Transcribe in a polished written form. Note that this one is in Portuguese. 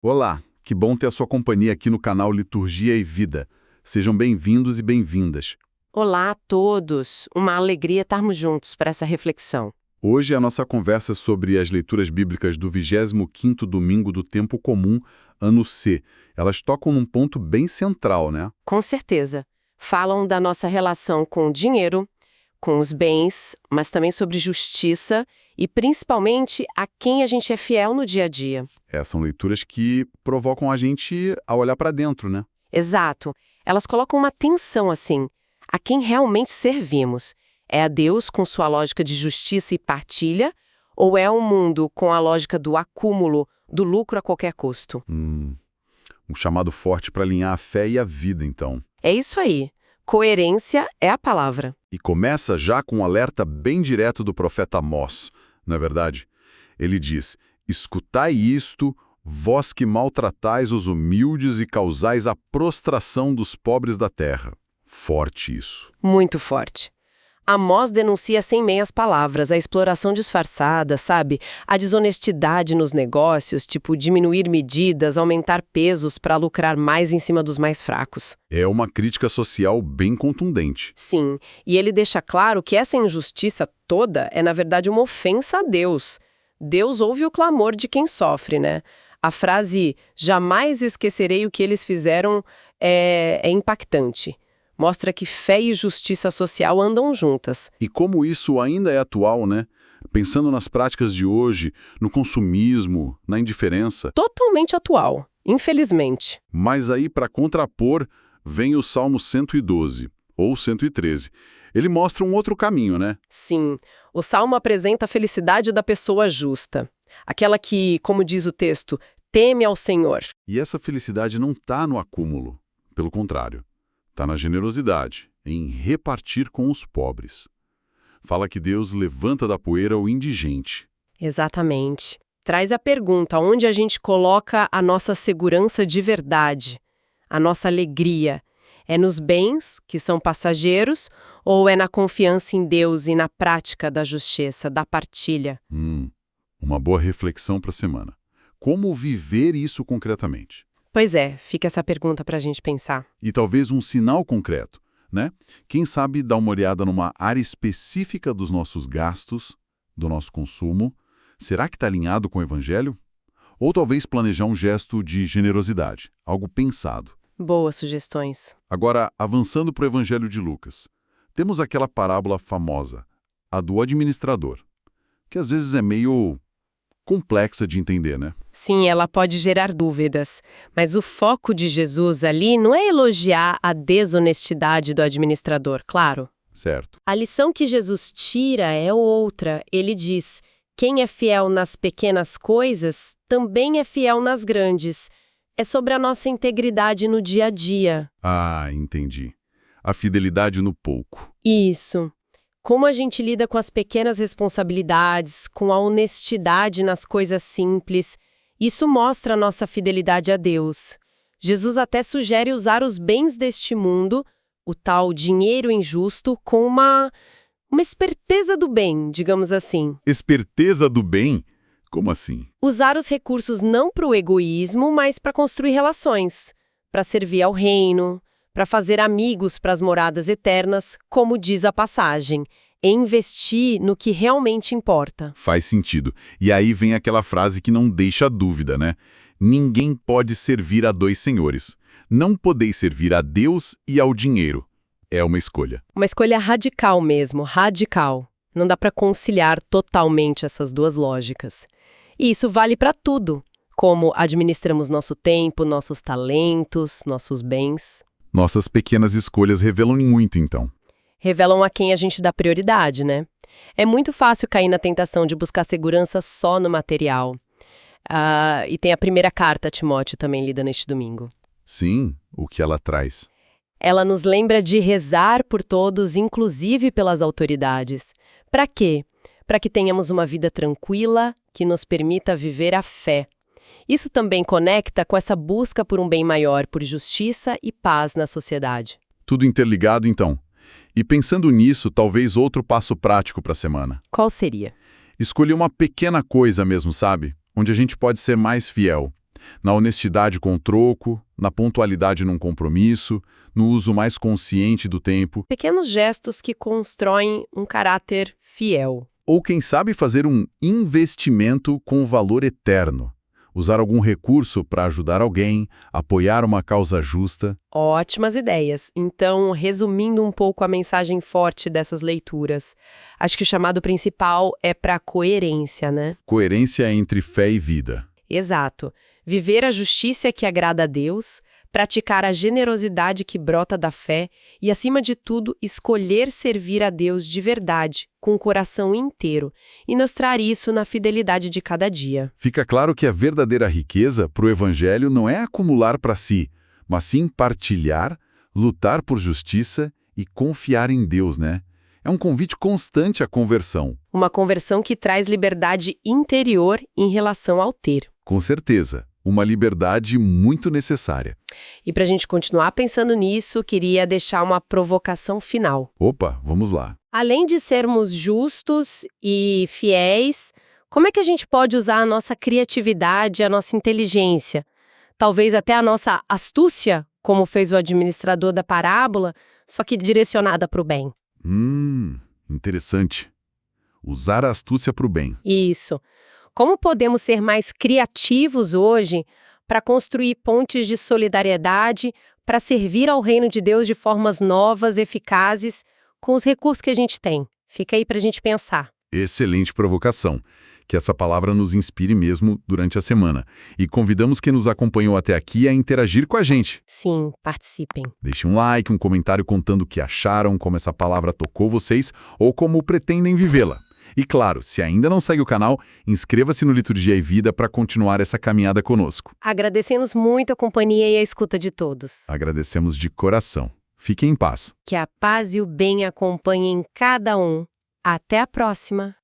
Olá, que bom ter a sua companhia aqui no canal Liturgia e Vida. Sejam bem-vindos e bem-vindas. Olá a todos! Uma alegria estarmos juntos para essa reflexão. Hoje a nossa conversa é sobre as leituras bíblicas do 25º domingo do Tempo Comum, ano C. Elas tocam num ponto bem central, né? Com certeza. Falam da nossa relação com o dinheiro, com os bens, mas também sobre justiça e principalmente a quem a gente é fiel no dia a dia. São leituras que provocam a gente a olhar para dentro, né? Exato. Elas colocam uma tensão assim, a quem realmente servimos. É a Deus com sua lógica de justiça e partilha, ou é um mundo com a lógica do acúmulo, do lucro a qualquer custo? Um chamado forte para alinhar a fé e a vida, então. É isso aí. Coerência é a palavra. E começa já com um alerta bem direto do profeta Amós, não é verdade? Ele diz: escutai isto, vós que maltratais os humildes e causais a prostração dos pobres da terra. Forte isso. Muito forte. Amós denuncia sem meias palavras a exploração disfarçada, sabe? A desonestidade nos negócios, tipo diminuir medidas, aumentar pesos para lucrar mais em cima dos mais fracos. É uma crítica social bem contundente. Sim, e ele deixa claro que essa injustiça toda é, na verdade, uma ofensa a Deus. Deus ouve o clamor de quem sofre, né? A frase "jamais esquecerei o que eles fizeram" é impactante. Mostra que fé e justiça social andam juntas. E como isso ainda é atual, né? Pensando nas práticas de hoje, no consumismo, na indiferença. Totalmente atual, infelizmente. Mas aí, para contrapor, vem o Salmo 112, ou 113. Ele mostra um outro caminho, né? Sim, o Salmo apresenta a felicidade da pessoa justa. Aquela que, como diz o texto, teme ao Senhor. E essa felicidade não está no acúmulo. Pelo contrário. Está na generosidade, em repartir com os pobres. Fala que Deus levanta da poeira o indigente. Exatamente. Traz a pergunta, onde a gente coloca a nossa segurança de verdade, a nossa alegria? É nos bens, que são passageiros, ou é na confiança em Deus e na prática da justiça, da partilha? Uma boa reflexão para a semana. Como viver isso concretamente? Pois é, fica essa pergunta para a gente pensar. E talvez um sinal concreto, né? Quem sabe dar uma olhada numa área específica dos nossos gastos, do nosso consumo. Será que está alinhado com o Evangelho? Ou talvez planejar um gesto de generosidade, algo pensado. Boas sugestões. Agora, avançando para o Evangelho de Lucas, temos aquela parábola famosa, a do administrador, que às vezes é meio complexa de entender, né? Sim, ela pode gerar dúvidas, mas o foco de Jesus ali não é elogiar a desonestidade do administrador, claro. Certo. A lição que Jesus tira é outra. Ele diz: quem é fiel nas pequenas coisas, também é fiel nas grandes. É sobre a nossa integridade no dia a dia. Ah, entendi. A fidelidade no pouco. Isso. Como a gente lida com as pequenas responsabilidades, com a honestidade nas coisas simples, isso mostra a nossa fidelidade a Deus. Jesus até sugere usar os bens deste mundo, o tal dinheiro injusto, com uma esperteza do bem, digamos assim. Esperteza do bem? Como assim? Usar os recursos não para o egoísmo, mas para construir relações, para servir ao reino, para fazer amigos para as moradas eternas, como diz a passagem, e investir no que realmente importa. Faz sentido. E aí vem aquela frase que não deixa dúvida, né? Ninguém pode servir a dois senhores. Não podeis servir a Deus e ao dinheiro. É uma escolha. Uma escolha radical mesmo, radical. Não dá para conciliar totalmente essas duas lógicas. E isso vale para tudo, como administramos nosso tempo, nossos talentos, nossos bens. Nossas pequenas escolhas revelam muito, então. Revelam a quem a gente dá prioridade, né? É muito fácil cair na tentação de buscar segurança só no material. E tem a primeira carta a Timóteo também lida neste domingo. Sim, o que ela traz. Ela nos lembra de rezar por todos, inclusive pelas autoridades. Para quê? Para que tenhamos uma vida tranquila, que nos permita viver a fé. Isso também conecta com essa busca por um bem maior, por justiça e paz na sociedade. Tudo interligado, então. E pensando nisso, talvez outro passo prático para a semana. Qual seria? Escolher uma pequena coisa mesmo, sabe? Onde a gente pode ser mais fiel. Na honestidade com o troco, na pontualidade num compromisso, no uso mais consciente do tempo, Pequenos gestos que constroem um caráter fiel. ou quem sabe fazer um investimento com valor eterno. Usar algum recurso para ajudar alguém, apoiar uma causa justa. Ótimas ideias. Então, resumindo um pouco a mensagem forte dessas leituras, acho que o chamado principal é para a coerência, né? Coerência entre fé e vida. Exato. Viver a justiça que agrada a Deus, praticar a generosidade que brota da fé e, acima de tudo, escolher servir a Deus de verdade, com o coração inteiro, e mostrar isso na fidelidade de cada dia. Fica claro que a verdadeira riqueza para o Evangelho não é acumular para si, mas sim partilhar, lutar por justiça e confiar em Deus, né? É um convite constante à conversão. Uma conversão que traz liberdade interior em relação ao ter. Com certeza, uma liberdade muito necessária. E para a gente continuar pensando nisso, queria deixar uma provocação final. Opa, vamos lá. Além de sermos justos e fiéis, como é que a gente pode usar a nossa criatividade, a nossa inteligência? Talvez até a nossa astúcia, como fez o administrador da parábola, só que direcionada para o bem. Interessante. Usar a astúcia para o bem. Isso. Como podemos ser mais criativos hoje para construir pontes de solidariedade, para servir ao reino de Deus de formas novas, eficazes, com os recursos que a gente tem? Fica aí para a gente pensar. Excelente provocação. Que essa palavra nos inspire mesmo durante a semana. E convidamos quem nos acompanhou até aqui a interagir com a gente. Sim, participem. Deixe um like, um comentário contando o que acharam, como essa palavra tocou vocês ou como pretendem vivê-la. E claro, se ainda não segue o canal, inscreva-se no Liturgia e Vida para continuar essa caminhada conosco. Agradecemos muito a companhia e a escuta de todos. Agradecemos de coração. Fiquem em paz. Que a paz e o bem acompanhem cada um. Até a próxima!